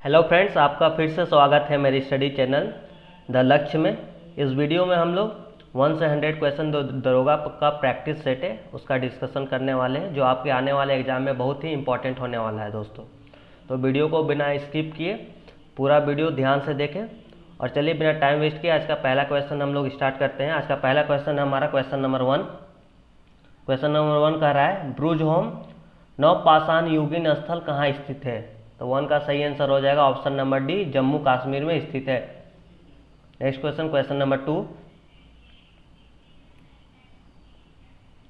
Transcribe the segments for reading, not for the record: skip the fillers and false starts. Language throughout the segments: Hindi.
हेलो फ्रेंड्स, आपका फिर से स्वागत है मेरी स्टडी चैनल द लक्ष्य में। इस वीडियो में हम लोग 1 से 100 क्वेश्चन दरोगा का प्रैक्टिस सेट है उसका डिस्कशन करने वाले हैं, जो आपके आने वाले एग्जाम में बहुत ही इंपॉर्टेंट होने वाला है दोस्तों। तो वीडियो को बिना स्किप किए पूरा वीडियो ध्यान से देखें। और चलिए बिना टाइम वेस्ट किए आज का पहला क्वेश्चन हम लोग स्टार्ट करते हैं। आज का पहला क्वेश्चन हमारा क्वेश्चन नंबर 1। क्वेश्चन नंबर 1 कह रहा है ब्रुज होम नवपाषाण युगीन स्थल कहाँ स्थित है। तो 1 का सही आंसर हो जाएगा option number D, Jammu Kashmir में स्थित है। Next question, question number 2।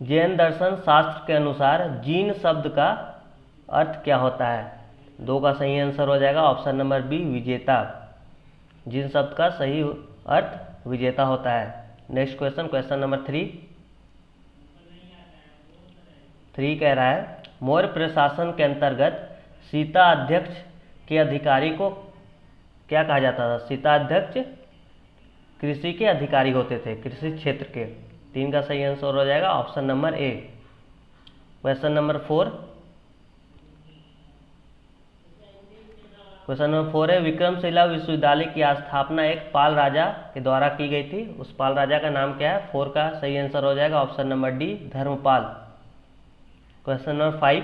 Jain दर्शन शास्त्र के अनुसार जीन शब्द का अर्थ क्या होता है। 2 का सही आंसर हो जाएगा ऑप्शन नंबर बी, विजेता। जीन शब्द का सही अर्थ विजेता होता है। नेक्स्ट क्वेश्चन, क्वेश्चन नंबर 3 कह रहा है मौर्य प्रशासन के अंतर्गत सीता अध्यक्ष के अधिकारी को क्या कहा जाता था। सीता अध्यक्ष कृषि के अधिकारी होते थे, कृषि क्षेत्र के। 3 का सही आंसर हो जाएगा ऑप्शन नंबर ए। Question number 4। क्वेश्चन नंबर 4 है विक्रमशिला विश्वविद्यालय की स्थापना एक पाल राजा के द्वारा की गई थी। उस पाल राजा का नाम क्या है। 4 का सही आंसर हो जाएगा option number D, Dharampal. Question number 5।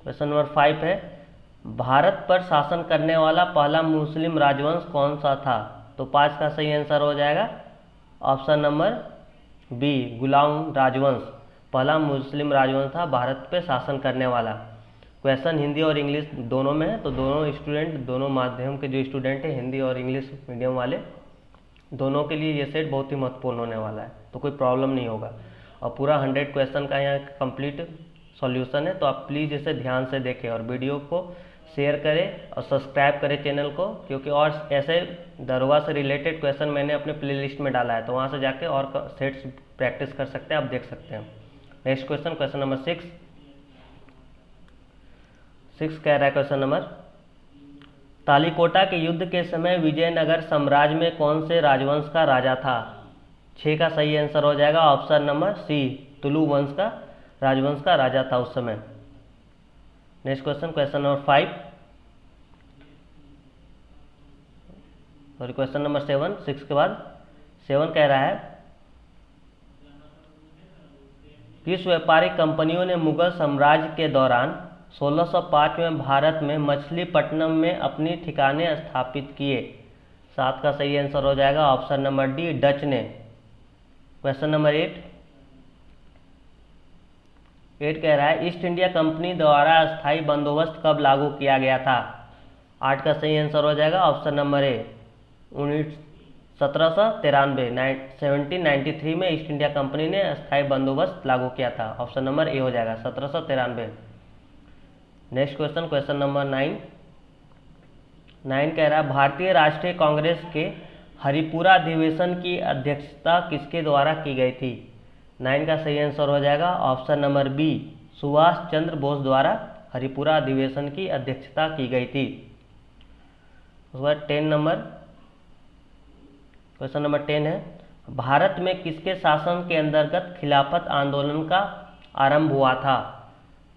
Question number 5 है भारत पर शासन करने वाला पहला मुस्लिम राजवंश कौन सा था। तो 5 का सही आंसर हो जाएगा ऑप्शन नंबर बी, गुलाम राजवंश। पहला मुस्लिम राजवंश था भारत पे शासन करने वाला। क्वेश्चन हिंदी और इंग्लिश दोनों में है, तो दोनों स्टूडेंट, दोनों माध्यम के जो स्टूडेंट हैं, हिंदी और इंग्लिश मीडियम वाले, दोनों के लिए ये सेट बहुत ही महत्वपूर्ण होने वाला है, तो कोई प्रॉब्लम नहीं होगा। और पूरा 100 क्वेश्चन का यहाँ कंप्लीट सॉल्यूशन है, तो आप प्लीज़ इसे ध्यान से देखें और वीडियो को शेयर करें और सब्सक्राइब करें चैनल को, क्योंकि और ऐसे दरोगा से रिलेटेड क्वेश्चन मैंने अपने प्लेलिस्ट में डाला है, तो वहाँ से जाके और सेट्स प्रैक्टिस कर सकते हैं, आप देख सकते हैं। नेक्स्ट क्वेश्चन, क्वेश्चन नंबर 6 कह रहा है क्वेश्चन नंबर, तालीकोटा के युद्ध के समय विजयनगर साम्राज्य में कौन से राजवंश का राजा था। 6 का सही आंसर हो जाएगा ऑप्शन नंबर सी, तुलु वंश का राजवंश का राजा था उस समय। नेक्स्ट क्वेश्चन, क्वेश्चन नंबर 5 और क्वेश्चन नंबर 7, 6 के बाद 7 कह रहा है किस व्यापारिक कंपनियों ने मुगल साम्राज्य के दौरान 1605 में भारत में मछलीपट्टनम में अपनी ठिकाने स्थापित किए। 7 का सही आंसर हो जाएगा ऑप्शन नंबर डी, डच ने। क्वेश्चन नंबर 8 कह रहा है ईस्ट इंडिया कंपनी द्वारा अस्थायी बंदोबस्त कब लागू किया गया था। 8 का सही आंसर हो जाएगा ऑप्शन नंबर ए, 1793 में ईस्ट इंडिया कंपनी ने अस्थायी बंदोबस्त लागू किया था। ऑप्शन नंबर ए हो जाएगा 1793। नेक्स्ट क्वेश्चन, क्वेश्चन नंबर 9 कह रहा है भारतीय राष्ट्रीय कांग्रेस के हरिपुरा अधिवेशन की अध्यक्षता किसके द्वारा की गई थी। 9 का सही आंसर हो जाएगा option number B, Subhash Chandra Bose द्वारा हरिपुरा अधिवेशन की अध्यक्षता की गई थी। उसके बाद 10 नंबर, क्वेश्चन नंबर 10 है भारत में किसके शासन के अंतर्गत खिलाफत आंदोलन का आरंभ हुआ था।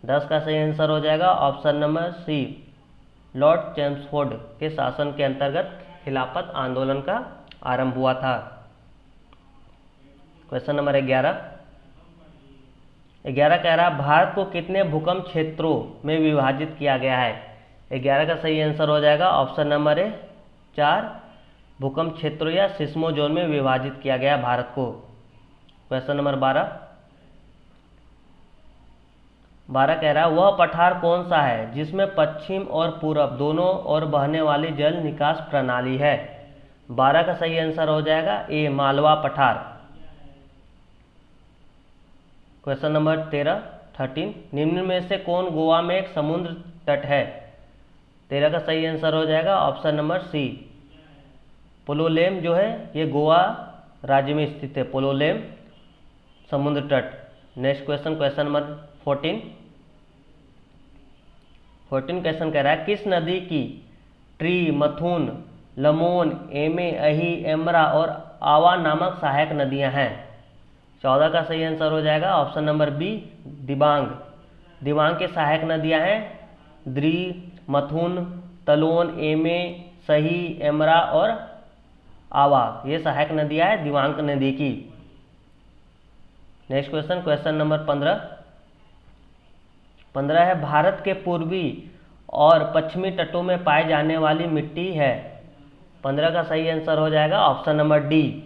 10 का सही आंसर हो जाएगा option number C, Lord Chelmsford के शासन के अंतर्गत खिलाफत आंदोलन का आरंभ हुआ था। क्वेश्चन नंबर 11 कह रहा है भारत को कितने भूकंप क्षेत्रों में विभाजित किया गया है। 11 का सही आंसर हो जाएगा ऑप्शन नंबर ए, 4 भूकंप क्षेत्रों या सिस्मो जोन में विभाजित किया गया भारत को। क्वेश्चन नंबर 12 कह रहा है वह पठार कौन सा है जिसमें पश्चिम और पूरब दोनों ओर बहने वाली जल निकास प्रणाली है। 12 का सही आंसर हो जाएगा ए, मालवा पठार। क्वेश्चन नंबर 13 निम्न में से कौन गोवा में एक समुद्र तट है। 13 का सही आंसर हो जाएगा ऑप्शन नंबर सी, पोलोलेम जो है ये गोवा राज्य में स्थित है, पोलोलेम समुद्र तट। Next question, question number 14 question कह रहा है किस नदी की ट्री, मथुन, लमोन, एमे, अही, एमरा और आवा नामक सहायक नदियां हैं। 14 का सही आंसर हो जाएगा option number B, Dibang. Dibang के सहायक नदियां हैं द्री, मथुन, तलोन, एमे, सही, एमरा और आवा। ये सहायक नदियां है दिवांक नदी की। नेक्स्ट क्वेश्चन, क्वेश्चन नंबर 15 है भारत के पूर्वी और पश्चिमी तटों में पाई जाने वाली मिट्टी है। 15 का सही आंसर हो जाएगा ऑप्शन नंबर डी,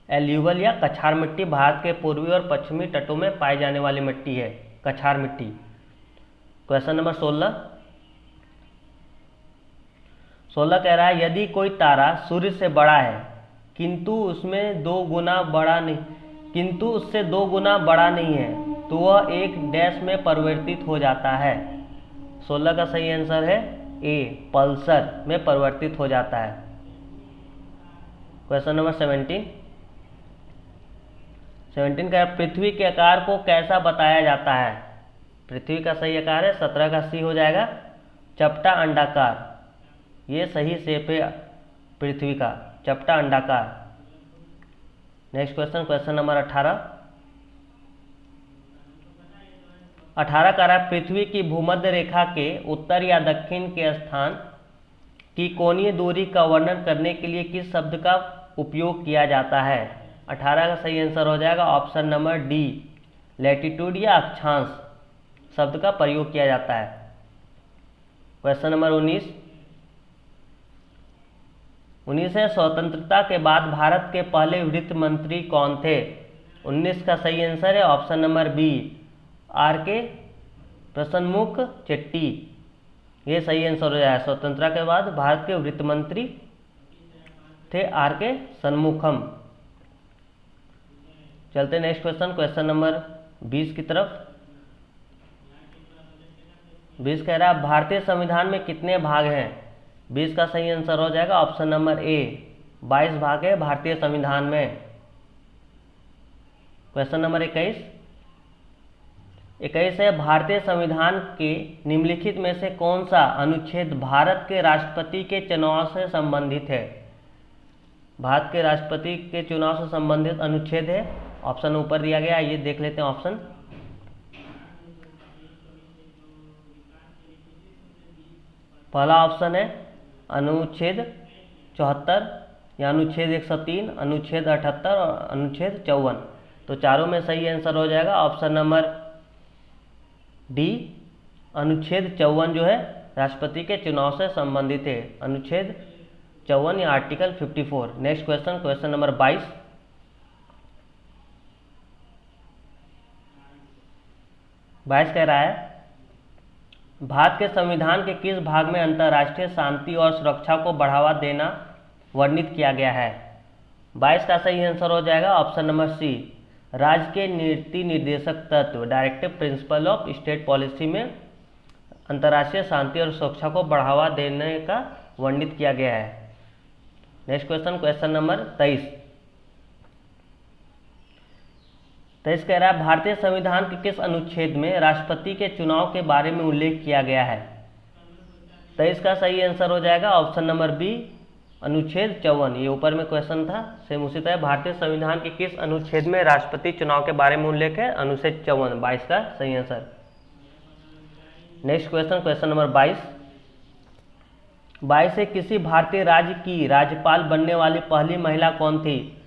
एल्यूवल या कछार मिट्टी भारत के पूर्वी और पश्चिमी तटों में पाई जाने वाली मिट्टी है, कछार मिट्टी। क्वेश्चन नंबर 16 कह रहा है यदि कोई तारा सूर्य से बड़ा है किंतु उससे 2 गुना बड़ा नहीं है तो वह एक डैश में परिवर्तित हो जाता है। 16 का सही आंसर है ए, पल्सर में परिवर्तित हो जाता है। क्वेश्चन नंबर 17 का पृथ्वी के आकार को कैसा बताया जाता है। पृथ्वी का सही आकार है 17 का सी हो जाएगा चपटा अंडाकार। ये सही शेप है पृथ्वी का, चपटा अंडाकार। नेक्स्ट क्वेश्चन, क्वेश्चन नंबर 18 कह रहा है पृथ्वी की भूमध्य रेखा के उत्तर या दक्षिण के स्थान की कोणीय दूरी का वर्णन करने के लिए किस शब्द का उपयोग किया जाता है। 18 का सही आंसर हो जाएगा ऑप्शन नंबर डी, लैटिट्यूड या अक्षांश शब्द का प्रयोग किया जाता है। क्वेश्चन नंबर 19 है स्वतंत्रता के बाद भारत के पहले वित्त मंत्री कौन थे। 19 का सही आंसर है ऑप्शन नंबर बी, आर के प्रसन्नमुख चेट्टी। ये सही आंसर हो जाएगा। स्वतंत्रता के बाद भारत के वित्त मंत्री थे आर के सन्मुखम। चलते नेक्स्ट क्वेश्चन, क्वेश्चन नंबर 20 की तरफ। 20 कह रहा है भारतीय संविधान में कितने भाग हैं। 20 का सही आंसर हो जाएगा ऑप्शन नंबर ए, 22 भाग है भारतीय संविधान में। क्वेश्चन नंबर 21 है भारतीय संविधान के निम्नलिखित में से कौन सा अनुच्छेद भारत के राष्ट्रपति के चुनाव से संबंधित है। भारत के राष्ट्रपति के चुनाव से संबंधित अनुच्छेद है। ऑप्शन ऊपर दिया गया है, ये देख लेते हैं ऑप्शन। पहला ऑप्शन है अनुच्छेद 74 या अनुच्छेद 103, अनुच्छेद 78 और अनुच्छेद 54। तो चारों में सही आंसर हो जाएगा ऑप्शन नंबर डी, अनुच्छेद 54 जो है राष्ट्रपति के चुनाव से संबंधित है, अनुच्छेद 54 या article 54। Next question, question number 22 कह रहा है भारत के संविधान के किस भाग में अंतर्राष्ट्रीय शांति और सुरक्षा को बढ़ावा देना वर्णित किया गया है। 22 का सही आंसर हो जाएगा ऑप्शन नंबर सी, राज्य के नीति निर्देशक तत्व directive principle of state policy में अंतर्राष्ट्रीय शांति और सुरक्षा को बढ़ावा देने का वर्णित किया गया है। नेक्स्ट क्वेश्चन, क्वेश्चन नंबर 23 कह रहा है भारतीय संविधान के किस अनुच्छेद में राष्ट्रपति के चुनाव के बारे में उल्लेख किया गया है। 23 का सही आंसर हो जाएगा ऑप्शन नंबर बी, अनुच्छेद 54। ये ऊपर में क्वेश्चन था, सेम उसी तरह भारतीय संविधान के किस अनुच्छेद में राष्ट्रपति चुनाव के बारे में उल्लेख है, अनुच्छेद 54। 22 का सही answer. Next question, question number 22 से किसी भारतीय राज्य की राज्यपाल बनने वाली पहली महिला कौन थी।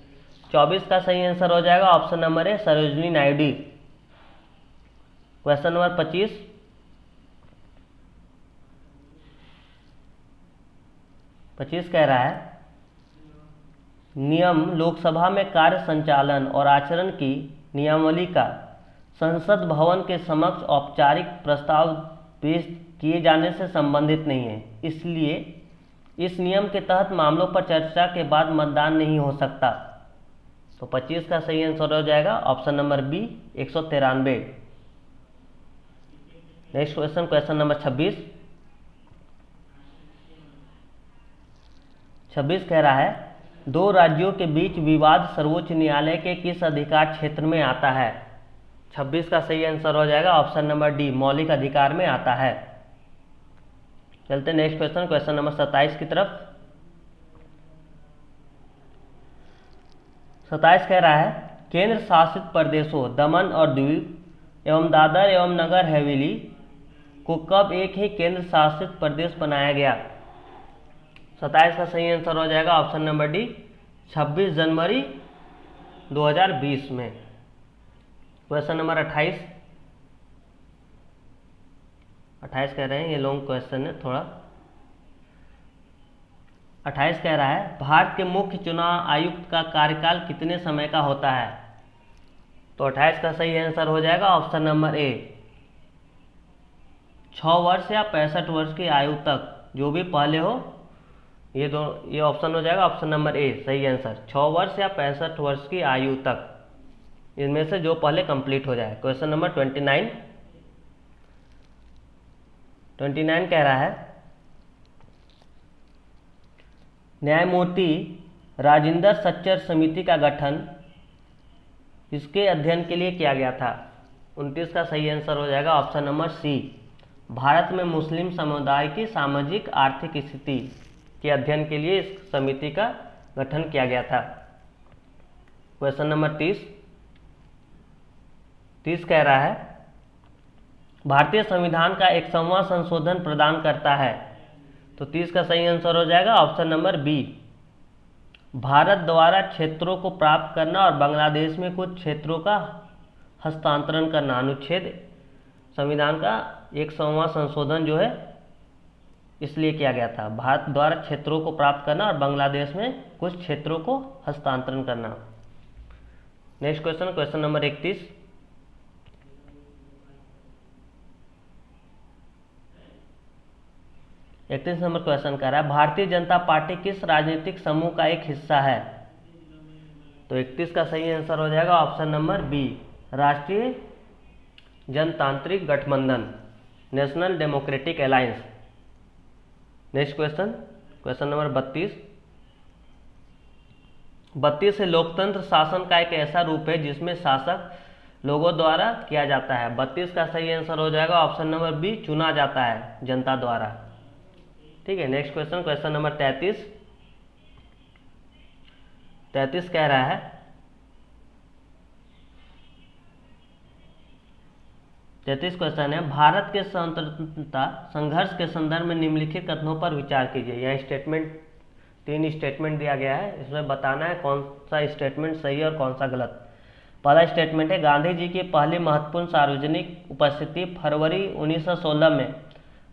24 का सही आंसर हो जाएगा ऑप्शन नंबर ए, सरोजिनी नायडू। क्वेश्चन नंबर 25 कह रहा है नियम लोकसभा में कार्य संचालन और आचरण की नियमावली का संसद भवन के समक्ष औपचारिक प्रस्ताव पेश किए जाने से संबंधित नहीं है, इसलिए इस नियम के तहत मामलों पर चर्चा के बाद मतदान नहीं हो सकता। तो 25 का सही आंसर हो जाएगा option number B, 193। Next question, question number 26 कह रहा है दो राज्यों के बीच विवाद सर्वोच्च न्यायालय के किस अधिकार क्षेत्र में आता है। 26 का सही आंसर हो जाएगा ऑप्शन नंबर डी, मौलिक अधिकार में आता है। चलते नेक्स्ट क्वेश्चन, क्वेश्चन नंबर 27 की तरफ। 27 कह रहा है केंद्र शासित प्रदेशों दमन और दीव एवं दादर एवं नगर हवेली को कब एक ही केंद्र शासित प्रदेश बनाया गया? 27 का सही आंसर हो जाएगा ऑप्शन नंबर डी, 26 जनवरी 2020 में। क्वेश्चन नंबर 28 कह रहे हैं, ये लॉन्ग क्वेश्चन है थोड़ा। 28 कह रहा है भारत के मुख्य चुनाव आयुक्त का कार्यकाल कितने समय का होता है? तो 28 का सही आंसर हो जाएगा ऑप्शन नंबर ए, 6 वर्ष या 65 वर्ष की आयु तक, जो भी पहले हो। ये ऑप्शन हो जाएगा ऑप्शन नंबर ए सही आंसर, 6 वर्ष या 65 वर्ष की आयु तक, इनमें से जो पहले कंप्लीट हो जाए। क्वेश्चन नंबर 29 कह रहा है न्यायमूर्ति राजेंद्र सच्चर समिति का गठन किसके अध्ययन के लिए किया गया था? 29 का सही आंसर हो जाएगा ऑप्शन नंबर सी, भारत में मुस्लिम समुदाय की सामाजिक आर्थिक स्थिति के अध्ययन के लिए इस समिति का गठन किया गया था। क्वेश्चन नंबर 30 कह रहा है भारतीय संविधान का 100वां संशोधन प्रदान करता है। तो 30 का सही आंसर हो जाएगा ऑप्शन नंबर बी, भारत द्वारा क्षेत्रों को प्राप्त करना और बांग्लादेश में कुछ क्षेत्रों का हस्तांतरण करना। अनुच्छेद संविधान का 100वां संशोधन जो है इसलिए किया गया था, भारत द्वारा क्षेत्रों को प्राप्त करना और बांग्लादेश में कुछ क्षेत्रों को हस्तांतरण करना। Next question, question number 31 number question कर रहा है भारतीय जनता पार्टी किस राजनीतिक समूह का एक हिस्सा है? तो 31 का सही आंसर हो जाएगा ऑप्शन नंबर बी, राष्ट्रीय जनतांत्रिक गठबंधन, national democratic alliance. Next question, question number 32 से लोकतंत्र शासन का एक ऐसा रूप है जिसमें शासक लोगों द्वारा किया जाता है। 32 का सही आंसर हो जाएगा ऑप्शन नंबर बी, चुना जाता है जनता द्वारा। ठीक है, नेक्स्ट क्वेश्चन, क्वेश्चन नंबर 33 कह रहा है 33 क्वेश्चन है भारत के स्वतंत्रता संघर्ष के संदर्भ में निम्नलिखित कथनों पर विचार कीजिए। यह स्टेटमेंट 3 स्टेटमेंट दिया गया है, इसमें बताना है कौन सा स्टेटमेंट सही है और कौन सा गलत। पहला स्टेटमेंट है गांधी जी की पहली महत्वपूर्ण सार्वजनिक उपस्थिति फरवरी 1916 में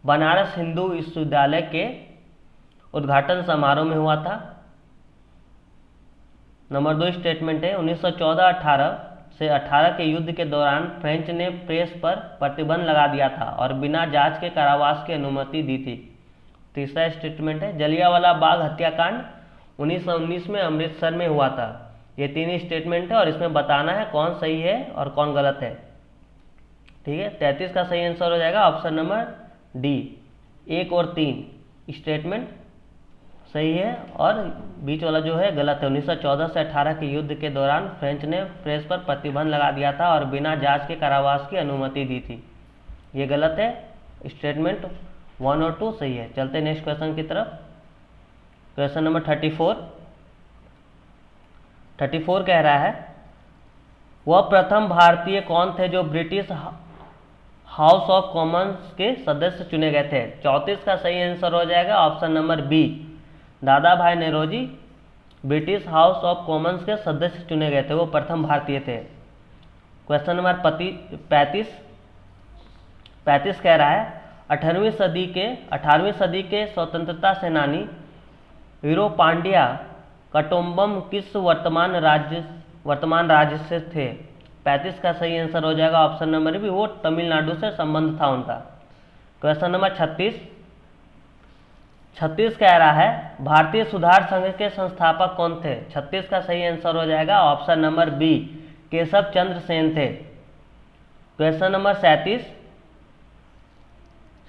बनारस हिंदू विश्वविद्यालय के उद्घाटन समारोह में हुआ था। नंबर 2 स्टेटमेंट है 1914-18 से 18 के युद्ध के दौरान फ्रेंच ने प्रेस पर प्रतिबंध लगा दिया था और बिना जांच के कारावास की अनुमति दी थी। तीसरा स्टेटमेंट है जलियांवाला बाग हत्याकांड 1919 में अमृतसर में हुआ था। ये 3 स्टेटमेंट है और इसमें बताना है कौन सही है और कौन गलत है। ठीक है, 33 का सही आंसर हो जाएगा ऑप्शन नंबर डी, 1 और 3 स्टेटमेंट सही है और बीच वाला जो है गलत है। 1914 से 18 के युद्ध के दौरान फ्रेंच ने प्रेस पर प्रतिबंध लगा दिया था और बिना जांच के कारावास की अनुमति दी थी, ये गलत है। स्टेटमेंट 1 और 2 सही है। चलते नेक्स्ट क्वेश्चन की तरफ। क्वेश्चन नंबर 34 कह रहा है वह प्रथम भारतीय कौन थे जो ब्रिटिश हाउस ऑफ कॉमन्स के सदस्य चुने गए थे? 34 का सही आंसर हो जाएगा option number B, Dadabhai Naoroji British House of Commons के सदस्य चुने गए थे, वो प्रथम भारतीय थे। क्वेश्चन नंबर 35 कह रहा है 18वीं सदी के स्वतंत्रता सेनानी वीरोपांडिया कटोम्बम किस वर्तमान राज्य से थे? 35 का सही आंसर हो जाएगा ऑप्शन नंबर बी, वो तमिलनाडु से संबंध था उनका। क्वेश्चन नंबर 36 कह रहा है भारतीय सुधार संघ के संस्थापक कौन थे? 36 का सही आंसर हो जाएगा option number B, Keshav Chandra Sen थे। क्वेश्चन नंबर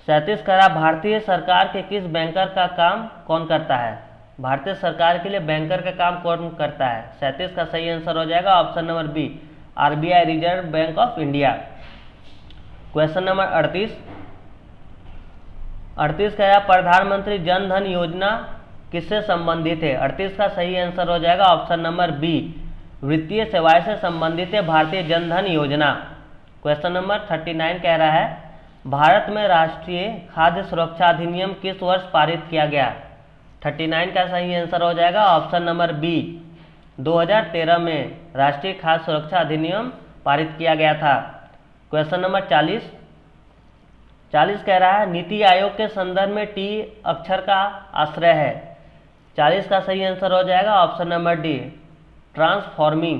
37 कह रहा भारतीय सरकार के किस बैंकर का काम कौन करता है? भारतीय सरकार के लिए बैंकर का काम कौन करता है? 37 का सही आंसर हो जाएगा option number B, RBI Reserve Bank of India. क्वेश्चन नंबर 38 कह रहा प्रधानमंत्री जन धन योजना किससे संबंधित है? 38 का सही आंसर हो जाएगा ऑप्शन नंबर बी, वित्तीय सेवाएं से संबंधित है भारतीय जन धन योजना। क्वेश्चन नंबर 39 कह रहा है भारत में राष्ट्रीय खाद्य सुरक्षा अधिनियम किस वर्ष पारित किया गया? 39 का सही आंसर हो जाएगा ऑप्शन नंबर बी, 2013 में राष्ट्रीय खाद्य सुरक्षा अधिनियम पारित किया गया था। क्वेश्चन नंबर 40 कह रहा है नीति आयोग के संदर्भ में टी अक्षर का आश्रय है। 40 का सही आंसर हो जाएगा option number D, transforming.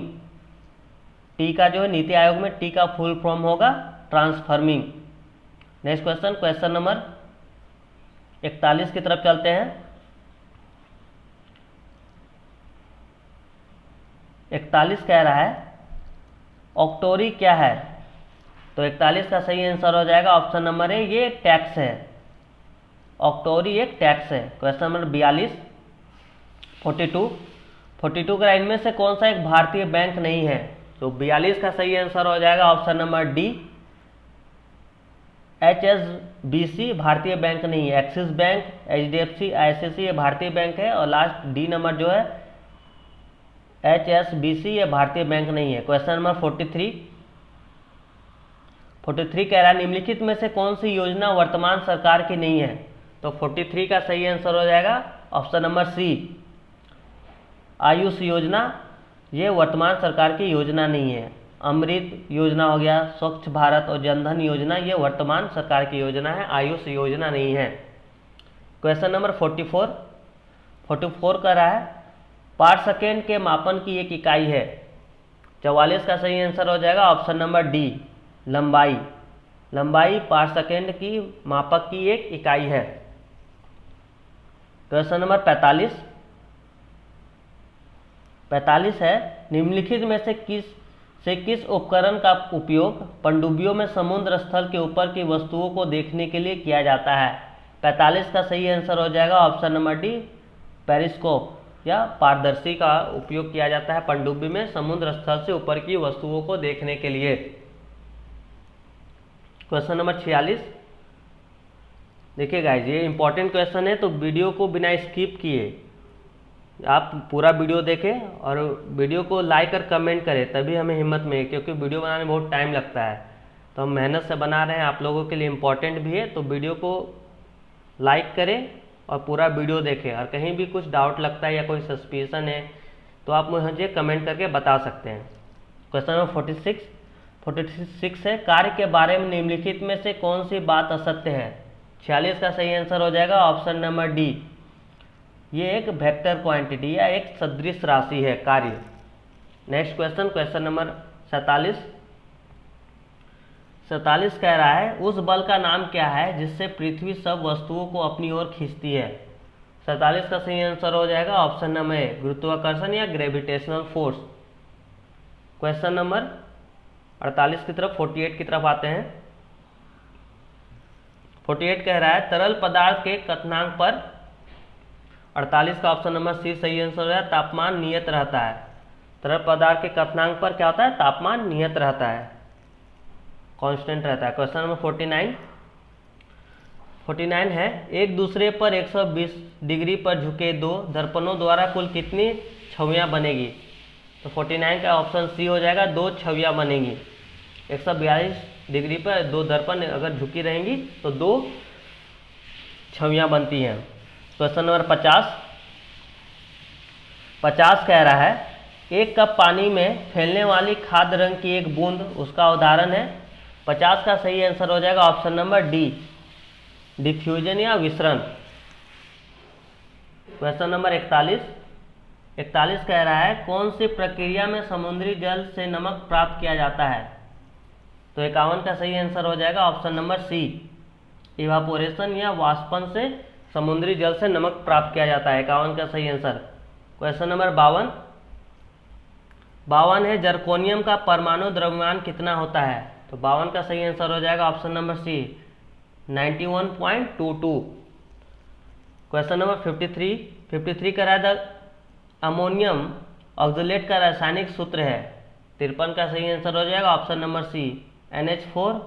T का जो है नीति आयोग में टी का फुल फॉर्म होगा transforming. Next question, question number 41 की तरफ चलते हैं। 41 कह रहा है ऑक्टोरी क्या है? तो 41 का सही आंसर हो जाएगा ऑप्शन नंबर ए, ये एक टैक्स है। ऑक्टोरी एक टैक्स है। क्वेश्चन नंबर 42 का इनमें से कौन सा एक भारतीय बैंक नहीं है? तो 42 का सही आंसर हो जाएगा ऑप्शन नंबर डी, HSBC भारतीय बैंक नहीं है। एक्सिस बैंक, HDFC, ICICI ये भारतीय बैंक है और लास्ट डी नंबर जो है HSBC ये भारतीय बैंक नहीं है। क्वेश्चन नंबर 43 कह रहा है निम्नलिखित में से कौन सी योजना वर्तमान सरकार की नहीं है? तो 43 का सही आंसर हो जाएगा ऑप्शन नंबर सी, आयुष योजना ये वर्तमान सरकार की योजना नहीं है। अमृत योजना हो गया, स्वच्छ भारत और जनधन योजना ये वर्तमान सरकार की योजना है, आयुष योजना नहीं है। क्वेश्चन नंबर 44 कर रहा है पार सेकेंड के मापन की एक इकाई है। 44 का सही आंसर हो जाएगा ऑप्शन नंबर डी, लंबाई। लंबाई पार सेकेंड की मापक की एक इकाई है। क्वेश्चन नंबर 45 है निम्नलिखित में से किस उपकरण का उपयोग पनडुब्बियों में समुद्र स्थल के ऊपर की वस्तुओं को देखने के लिए किया जाता है? 45 का सही आंसर हो जाएगा ऑप्शन नंबर डी, पेरिस्कोप या पारदर्शी का उपयोग किया जाता है पनडुब्बी में समुद्र स्थल से ऊपर की वस्तुओं को देखने के लिए। क्वेश्चन नंबर 46 देखिए गाइस, ये इंपॉर्टेंट क्वेश्चन है तो वीडियो को बिना स्किप किए आप पूरा वीडियो देखें और वीडियो को लाइक और कमेंट करें, तभी हमें हिम्मत मिले, क्योंकि वीडियो बनाने में बहुत टाइम लगता है तो हम मेहनत से बना रहे हैं, आप लोगों के लिए इम्पोर्टेंट भी है। तो वीडियो को लाइक करें और पूरा वीडियो देखें, और कहीं भी कुछ डाउट लगता है या कोई सस्पिशन है तो आप मुझे कमेंट करके बता सकते हैं। क्वेश्चन नंबर 46 है कार्य के बारे में निम्नलिखित में से कौन सी बात असत्य है? 46 का सही आंसर हो जाएगा ऑप्शन नंबर डी, ये एक वेक्टर क्वांटिटी या एक सदृश राशि है कार्य। नेक्स्ट क्वेश्चन, क्वेश्चन नंबर 47 कह रहा है उस बल का नाम क्या है जिससे पृथ्वी सब वस्तुओं को अपनी ओर खींचती है? 47 का सही आंसर हो जाएगा ऑप्शन नंबर ए, गुरुत्वाकर्षण या ग्रेविटेशनल फोर्स। क्वेश्चन नंबर 48 की तरफ 48 की तरफ आते हैं। 48 कह रहा है तरल पदार्थ के क्वथनांक पर 48 का ऑप्शन नंबर सी सही आंसर है, तापमान नियत रहता है। तरल पदार्थ के क्वथनांक पर क्या होता है? तापमान नियत रहता है, कांस्टेंट रहता है। क्वेश्चन नंबर 49 है एक दूसरे पर 120 डिग्री पर झुके दो दर्पणों द्वारा कुल कितनी छवियां बनेगी? तो 49 का ऑप्शन सी हो जाएगा, 2 छवियां बनेगी। 142 डिग्री पर 2 दर्पण अगर झुकी रहेंगी तो 2 छवियां बनती हैं। क्वेश्चन नंबर 50 कह रहा है एक कप पानी में फैलने वाली खाद्य रंग की एक बूंद उसका उदाहरण है। 50 का सही आंसर हो जाएगा ऑप्शन नंबर डी, डिफ्यूजन या विसरण। क्वेश्चन नंबर 41 कह रहा है कौन सी प्रक्रिया में समुद्री जल से नमक प्राप्त किया जाता है? तो 51 का सही आंसर हो जाएगा ऑप्शन नंबर सी, इवापोरेशन या वाष्पन से समुद्री जल से नमक प्राप्त किया जाता है। 51 का सही आंसर। क्वेश्चन नंबर 52 है जर्कोनियम का परमाणु द्रव्यमान कितना होता है? तो 52 का सही आंसर हो जाएगा option number C, 91.22। Question number 53 का है अमोनियम ऑक्जेलेट का रासायनिक सूत्र है। 53 का सही आंसर हो जाएगा option number C, NH4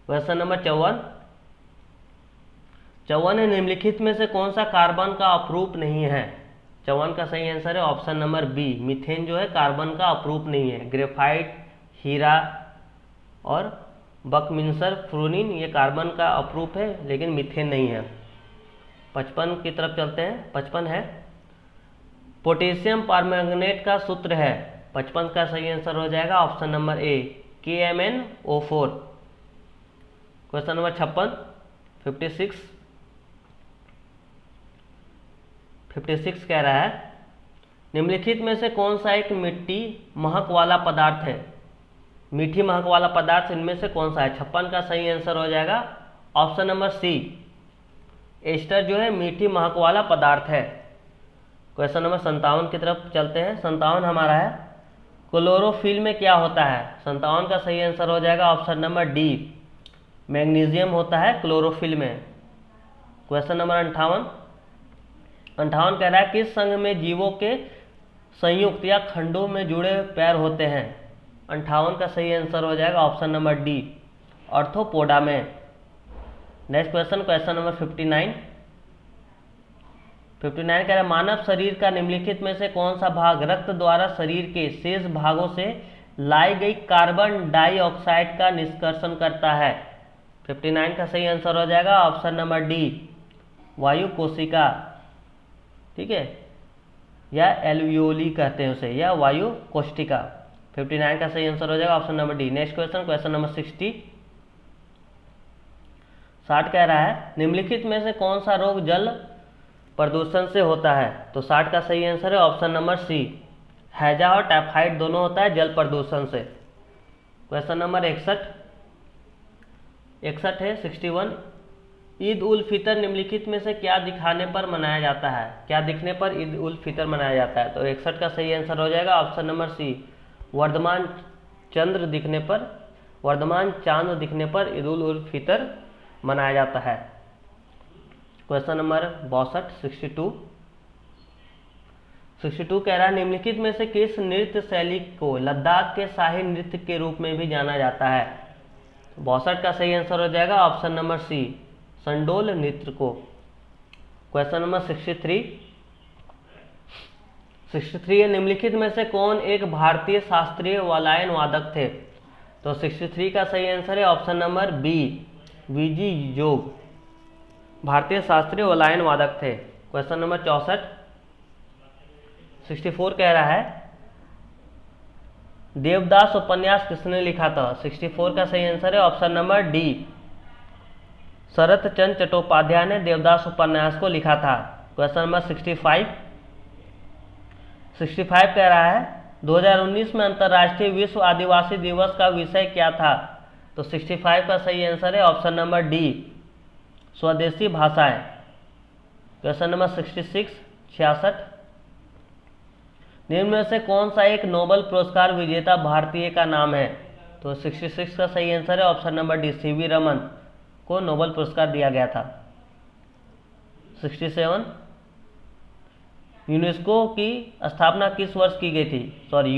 question number 54 है निम्नलिखित में से कौन सा कार्बन का अपरूप नहीं है? 54 का सही आंसर है ऑप्शन नंबर बी, मीथेन जो है कार्बन का अपरूप नहीं है। ग्रेफाइट, हीरा, और बकमिंसर फ्रूनिन ये कार्बन का अपरूप है लेकिन मीथेन नहीं है। 55 की तरफ चलते हैं। 55 है पोटेशियम परमैंगनेट का सूत्र है। 55 का सही आंसर हो जाएगा ऑप्शन नंबर ए KMnO4। क्वेश्चन नंबर 56 56 कह रहा है निम्नलिखित में से कौन सा एक मिट्टी महक वाला पदार्थ है। मीठी महक वाला पदार्थ इनमें से कौन सा है। 56 का सही आंसर हो जाएगा ऑप्शन नंबर सी एस्टर जो है मीठी महक वाला पदार्थ है। क्वेश्चन नंबर 57 की तरफ चलते हैं। 57 हमारा है क्लोरोफिल में क्या होता है। 57 का सही आंसर हो जाएगा ऑप्शन नंबर डी मैग्नीशियम होता है क्लोरोफिल में। क्वेश्चन नंबर 58 कह रहा है किस संघ में जीवों के संयुक्त या खंडों में जुड़े पैर होते हैं। 58 का सही आंसर हो जाएगा ऑप्शन नंबर डी ऑर्थोपोडा में। नेक्स्ट क्वेश्चन नंबर 59 कह रहा है मानव शरीर का निम्नलिखित में से कौन सा भाग रक्त द्वारा शरीर के शेष भागों से लाई गई कार्बन डाइऑक्साइड का निष्कर्षण करता है। 59 का सही आंसर हो जाएगा ऑप्शन नंबर डी वायु कोशिका, ठीक है, या एल्वियोली कहते हैं उसे, या वायु कोष्ठिका। 59 का सही आंसर हो जाएगा option number D. Next question number 60 कह रहा है निम्नलिखित में से कौन सा रोग जल प्रदूषण से होता है। तो 60 का सही आंसर है ऑप्शन नंबर सी हैजा और टाइफाइड दोनों होता है जल प्रदूषण से। क्वेश्चन नंबर 61 है 61 ईद उल फितर निम्नलिखित में से क्या दिखाने पर मनाया जाता है। क्या दिखने पर ईद उल फितर मनाया जाता है। तो 61 का सही आंसर हो जाएगा ऑप्शन नंबर सी वर्धमान चांद दिखने पर ईद उल फितर मनाया जाता है। क्वेश्चन नंबर 62 कह रहा है निम्नलिखित में से किस नृत्य शैली को लद्दाख के शाही नृत्य के रूप में भी जाना जाता है। 62 का सही आंसर हो जाएगा ऑप्शन नंबर सी संडोल नृत्य को। क्वेश्चन नंबर 63 निम्नलिखित में से कौन एक भारतीय शास्त्रीय वालायन वादक थे। तो 63 का सही आंसर है ऑप्शन नंबर बी वीजी जोग, भारतीय शास्त्रीय वालायन वादक थे। क्वेश्चन नंबर 64 कह रहा है देवदास उपन्यास किसने लिखा था। 64 का सही आंसर है ऑप्शन नंबर डी शरत चंद्र चट्टोपाध्याय ने देवदास उपन्यास को लिखा था। क्वेश्चन नंबर 65 कह रहा है 2019 में अंतर्राष्ट्रीय विश्व आदिवासी दिवस का विषय क्या था। तो 65 का सही आंसर है ऑप्शन नंबर डी स्वदेशी भाषाएं। क्वेश्चन नंबर 66 निम्न में से कौन सा एक नोबेल पुरस्कार विजेता भारतीय का नाम है। तो 66 का सही आंसर है option number D CV Raman को नोबेल पुरस्कार दिया गया था। 67 यूनेस्को की स्थापना किस वर्ष की गई थी। सॉरी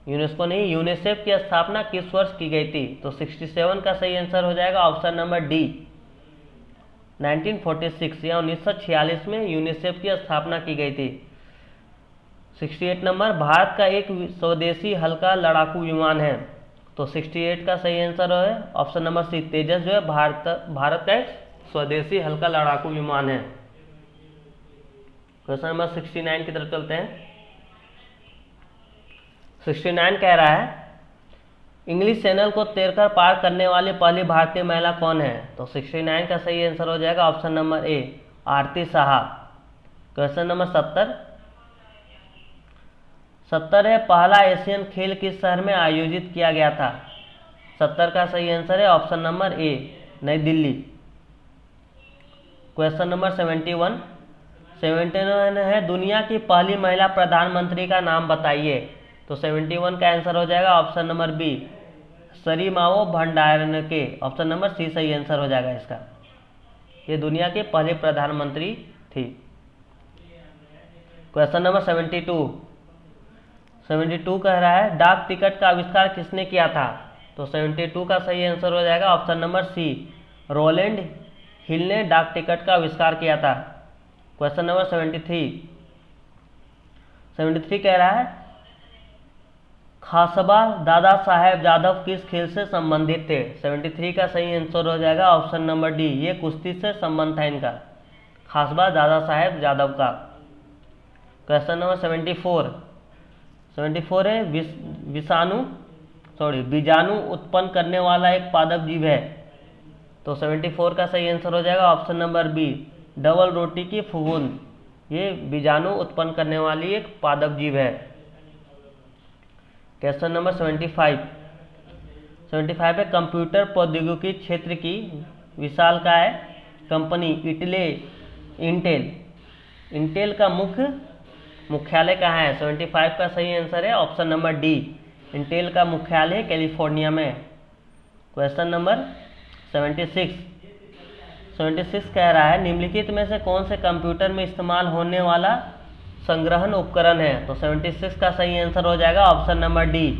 यूनेस्को नहीं, यूनिसेफ की स्थापना किस वर्ष की गई थी। तो 67 का सही आंसर हो जाएगा ऑप्शन नंबर डी 1946 या 1946 में यूनिसेफ की स्थापना की गई थी। 68 नंबर भारत का एक स्वदेशी हल्का लड़ाकू विमान है। तो 68 का सही आंसर है ऑप्शन नंबर सी तेजस जो है भारत का एक स्वदेशी हल्का लड़ाकू विमान है। क्वेश्चन नंबर 69 की तरफ चलते हैं। 69 कह रहा है इंग्लिश चैनल को तैरकर पार करने वाली पहली भारतीय महिला कौन है। तो 69 का सही आंसर हो जाएगा ऑप्शन नंबर ए आरती साहा। क्वेश्चन नंबर 70 है पहला एशियन खेल किस शहर में आयोजित किया गया था। 70 का सही आंसर है ऑप्शन नंबर ए नई दिल्ली। क्वेश्चन नंबर 71 है दुनिया की पहली महिला प्रधानमंत्री का नाम बताइए। तो 71 का आंसर हो जाएगा option number B Sirimavo Bandaranaike. Option number C सही आंसर हो जाएगा इसका, ये दुनिया के पहले प्रधानमंत्री थी। क्वेश्चन नंबर 72 कह रहा है डाक टिकट का आविष्कार किसने किया था। तो 72 का सही आंसर हो जाएगा ऑप्शन नंबर सी रोलैंड हिल ने डाक टिकट का आविष्कार किया था। क्वेश्चन नंबर 73 कह रहा है खासबा दादा साहेब जादव किस खेल से संबंधित थे? 73 का सही आंसर हो जाएगा ऑप्शन नंबर डी, ये कुश्ती से संबंध था इनका, खासबा दादा साहेब जादव का। क्वेश्चन नंबर 74 है बीजाणु उत्पन्न करने वाला एक पादप जीव है, तो 74 का सही आंसर हो जाएगा ऑप्शन नंबर बी, डबल रोटी की फफूंद, ये बीजाणु उत्पन्न करने वाली एक पादप जीव है। क्वेश्चन नंबर 75 है कंप्यूटर प्रौद्योगिकी क्षेत्र की विशालकाय कंपनी इंटेल का मुख्यालय कहाँ है? 75 का सही आंसर है ऑप्शन नंबर डी, इंटेल का मुख्यालय कैलिफोर्निया में। क्वेश्चन नंबर 76 कह रहा है निम्नलिखित में से कौन से कंप्यूटर में इस्तेमाल होने वाला संग्रहण उपकरण है? तो 76 का सही आंसर हो जाएगा ऑप्शन नंबर डी,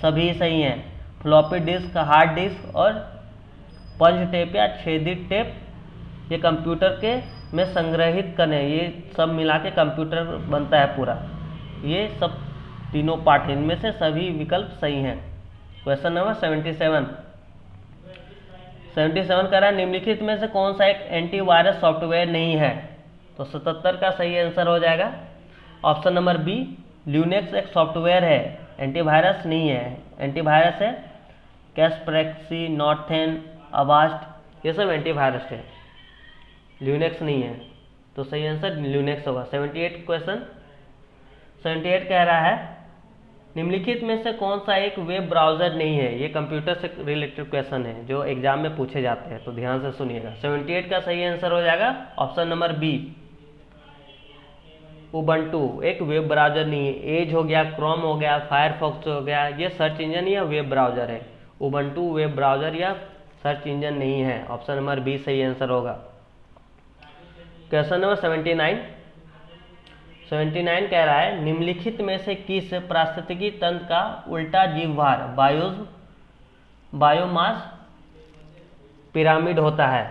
सभी सही हैं। फ्लॉपी डिस्क, हार्ड डिस्क और पंच टेप या छेदित टेप, ये कंप्यूटर के में संग्रहित करने, ये सब मिला के कंप्यूटर बनता है पूरा, ये सब तीनों पार्ट, इनमें से सभी विकल्प सही हैं। क्वेश्चन नंबर 77 कह रहा है निम्नलिखित में से कौन सा एक एंटीवायरस सॉफ्टवेयर नहीं है? तो 77 का सही आंसर हो जाएगा ऑप्शन नंबर बी, ल्यूनेक्स एक सॉफ्टवेयर है, एंटीवायरस नहीं है। एंटीवायरस है कैस्परेक्सी, नॉर्थेन, अवास्ट, ये सब एंटीवायरस है, ल्यूनेक्स नहीं है, तो सही आंसर ल्यूनेक्स होगा। 78 कह रहा है निम्नलिखित में से कौन सा एक वेब ब्राउज़र नहीं है? ये कंप्यूटर से रिलेटेड क्वेश्चन है जो एग्जाम में पूछे जाते हैं, तो ध्यान से सुनिएगा। 78 का सही आंसर हो जाएगा ऑप्शन नंबर बी, उबंटू एक वेब ब्राउज़र नहीं है। एज हो गया, क्रोम हो गया, फायरफॉक्स हो गया, ये सर्च इंजन या वेब ब्राउज़र है। उबंटू वेब ब्राउज़र या सर्च इंजन नहीं है, ऑप्शन नंबर बी सही आंसर होगा। क्वेश्चन नंबर 79 कह रहा है निम्नलिखित में से किस पारिस्थितिकी तंत्र का उल्टा जीवभार बायोमास पिरामिड होता है?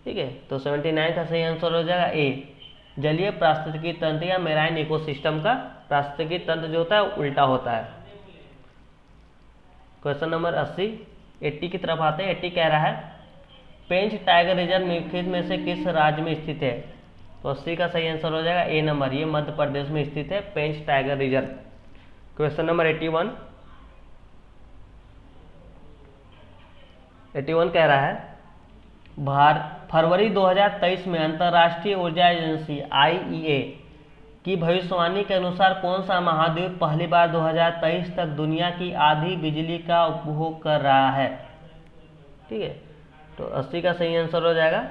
ठीक है, तो 79 का सही आंसर हो जाएगा ए, जलीय पारिस्थितिकी तंत्र या मेराइन इकोसिस्टम का पारिस्थितिकी तंत्र जो होता है उल्टा होता है। क्वेश्चन नंबर 80 की तरफ आते हैं। 80 कह रहा है पेंच टाइगर रिजर्व निम्नलिखित में से किस राज्य में स्थित है? तो 80 का सही आंसर हो जाएगा ए नंबर, ये मध्य प्रदेश में स्थित है पेंच टाइगर रिजर्व। क्वेश्चन नंबर 81 कह रहा है फरवरी 2023 में अंतर्राष्ट्रीय ऊर्जा एजेंसी IEA की भविष्यवाणी के अनुसार कौन सा महाद्वीप पहली बार 2023 तक दुनिया की आधी बिजली का उपभोग कर रहा है? ठीक है, तो 80 का सही आंसर हो जाएगा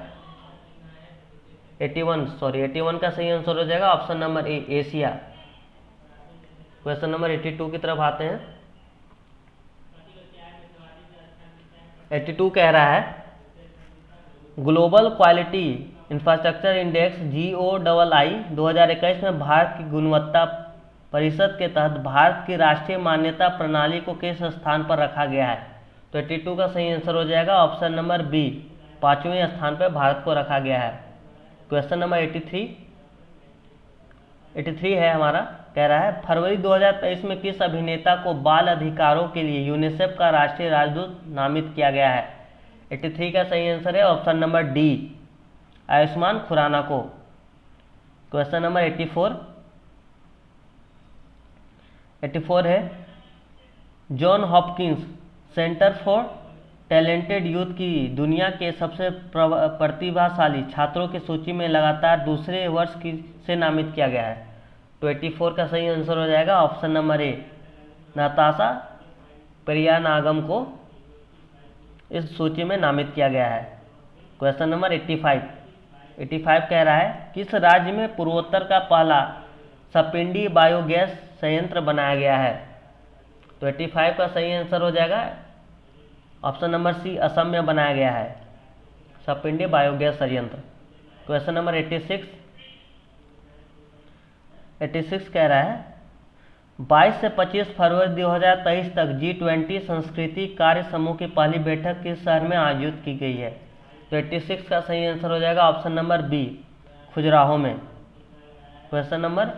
81 का सही आंसर हो जाएगा ऑप्शन नंबर ए, एशिया। क्वेश्चन नंबर 82 की तरफ आते हैं। 82 कह रहा है global quality infrastructure index GOII 2021 में भारत की गुणवत्ता परिषद के तहत भारत की राष्ट्रीय मान्यता प्रणाली को किस स्थान पर रखा गया है? तो 82 का सही आंसर हो जाएगा ऑप्शन नंबर बी, 5वें स्थान पर भारत को रखा गया है। क्वेश्चन नंबर 83 है हमारा, कह रहा है फरवरी 2023 में किस अभिनेता को बाल अधिकारों के लिए यूनिसेफ का राष्ट्रीय राजदूत नामित किया गया है? 83 का सही आंसर है option number D, Ayushmann Khurrana को। क्वेश्चन नंबर 84 है John Hopkins Center for Talented Youth की दुनिया के सबसे प्रतिभाशाली छात्रों की सूची में लगातार दूसरे वर्ष से नामित किया गया है। तो 84 का सही आंसर हो जाएगा ऑप्शन नंबर ए, नताशा प्रियानागम को इस सूची में नामित किया गया है। क्वेश्चन नंबर 85 कह रहा है किस राज्य में पूर्वोत्तर का पहला सपिंडी बायोगैस संयंत्र बनाया गया है? तो 85 का सही आंसर हो जाएगा ऑप्शन नंबर सी, असम में बनाया गया है सपिंडी बायोगैस संयंत्र। क्वेश्चन नंबर 86 कह रहा है 22 से 25 फरवरी 2023 तक G20 संस्कृति कार्य समूह की पहली बैठक किस शहर में आयोजित की गई है? तो 86 का सही आंसर हो जाएगा ऑप्शन नंबर बी, खजुराहो में। क्वेश्चन नंबर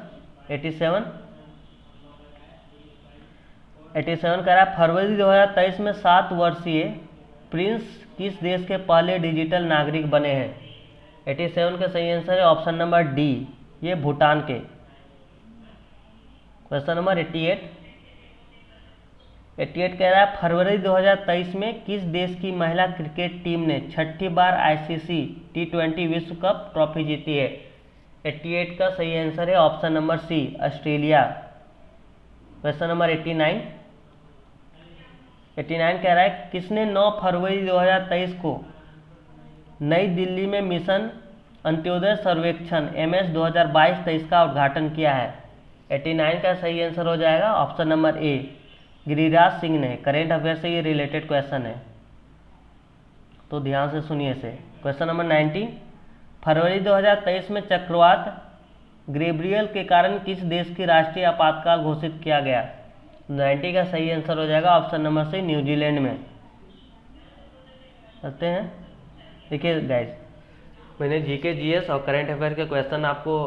87 कह रहा है फरवरी 2023 में 7 वर्षीय प्रिंस किस देश के पहले डिजिटल नागरिक बने हैं। 87 का सही आंसर है ऑप्शन नंबर डी, ये भूटान के। क्वेश्चन नंबर 88 कह रहा है फरवरी 2023 में किस देश की महिला क्रिकेट टीम ने 6ठी बार आईसीसी T20 विश्व कप ट्रॉफी जीती है। 88 का सही आंसर है option number C, Australia. Question number 89 कह रहा है किसने 9 फरवरी 2023 को नई दिल्ली में मिशन अंत्योदय सर्वेक्षण MS 2022-23 का उद्घाटन किया है। 89 का सही आंसर हो जाएगा option number A, Giriraj Singh ने। करेंट अफेयर से ये रिलेटेड क्वेश्चन है, तो ध्यान से सुनिए इसे। क्वेश्चन नंबर 90, फरवरी 2023 में चक्रवात गैब्रियल के कारण किस देश की राष्ट्रीय आपातकाल घोषित किया गया। 90 का सही आंसर हो जाएगा ऑप्शन नंबर सी, न्यूजीलैंड में। करते हैं। देखिए गाइस, मैंने जीके जीएस और करंट अफेयर के क्वेश्चन आपको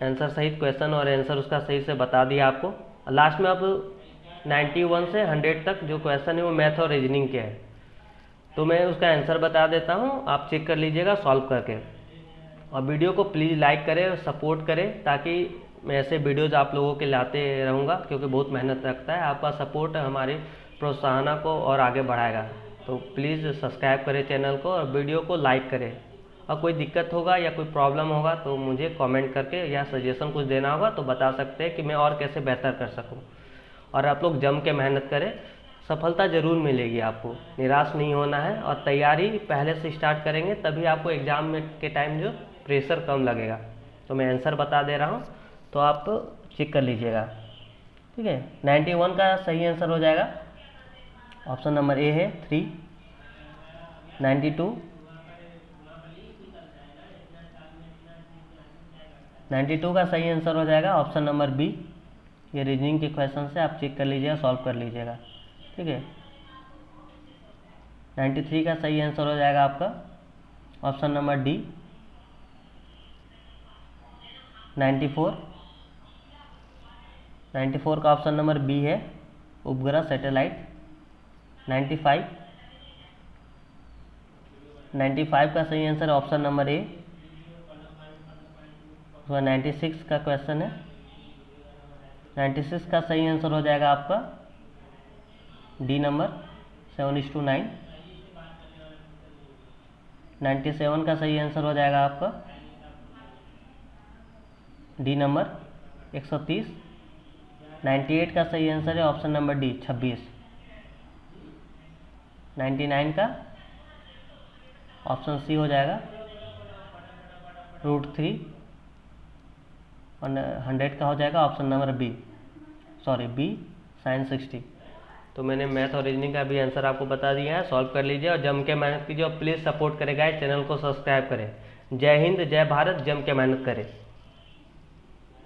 आंसर सहित क्वेश्चन और आंसर उसका सही से बता दिया आपको। लास्ट में आप 91 से 100 तक जो क्वेश्चन है वो मैथ और रीजनिंग के है, तो मैं उसका आंसर बता देता हूँ, आप चेक कर लीजिएगा सॉल्व करके। और वीडियो को प्लीज़ लाइक करें और सपोर्ट करें, ताकि मैं ऐसे वीडियोज़ आप लोगों के लाते रहूँगा, क्योंकि बहुत मेहनत लगता है। आपका सपोर्ट हमारी प्रोत्साहन को और आगे बढ़ाएगा। तो प्लीज़ सब्सक्राइब करें चैनल को और वीडियो को लाइक करें। और कोई दिक्कत होगा या कोई प्रॉब्लम होगा तो मुझे कमेंट करके या सजेशन कुछ देना होगा तो बता सकते हैं कि मैं और कैसे बेहतर कर सकूँ। और आप लोग जम के मेहनत करें, सफलता ज़रूर मिलेगी आपको, निराश नहीं होना है। और तैयारी पहले से स्टार्ट करेंगे तभी आपको एग्ज़ाम में के टाइम जो प्रेशर कम लगेगा। तो मैं आंसर बता दे रहा हूँ, तो आप चेक कर लीजिएगा, ठीक है। 91 का सही आंसर हो जाएगा ऑप्शन नंबर ए है 3। 92 का सही आंसर हो जाएगा ऑप्शन नंबर बी। ये रीजनिंग के क्वेश्चन से आप चेक कर लीजिएगा, सॉल्व कर लीजिएगा, ठीक है। 93 का सही आंसर हो जाएगा आपका ऑप्शन नंबर डी। 94 का ऑप्शन नंबर बी है, उपग्रह सैटेलाइट। 95 का सही आंसर ऑप्शन नंबर ए। 96 का क्वेश्चन है। 96 का सही आंसर हो जाएगा आपका डी नंबर 7:9। 97 का सही आंसर हो जाएगा आपका डी नंबर 130। 98 का सही आंसर है ऑप्शन नंबर डी 26। 99 का ऑप्शन सी हो जाएगा √3। और 100 का हो जाएगा ऑप्शन नंबर बी sin 60। तो मैंने मैथ और रीजनिंग का भी आंसर आपको बता दिया है, सॉल्व कर लीजिए और जम के मेहनत कीजिए और प्लीज़ सपोर्ट करेगा, चैनल को सब्सक्राइब करें। जय हिंद, जय भारत, जम के मेहनत करें।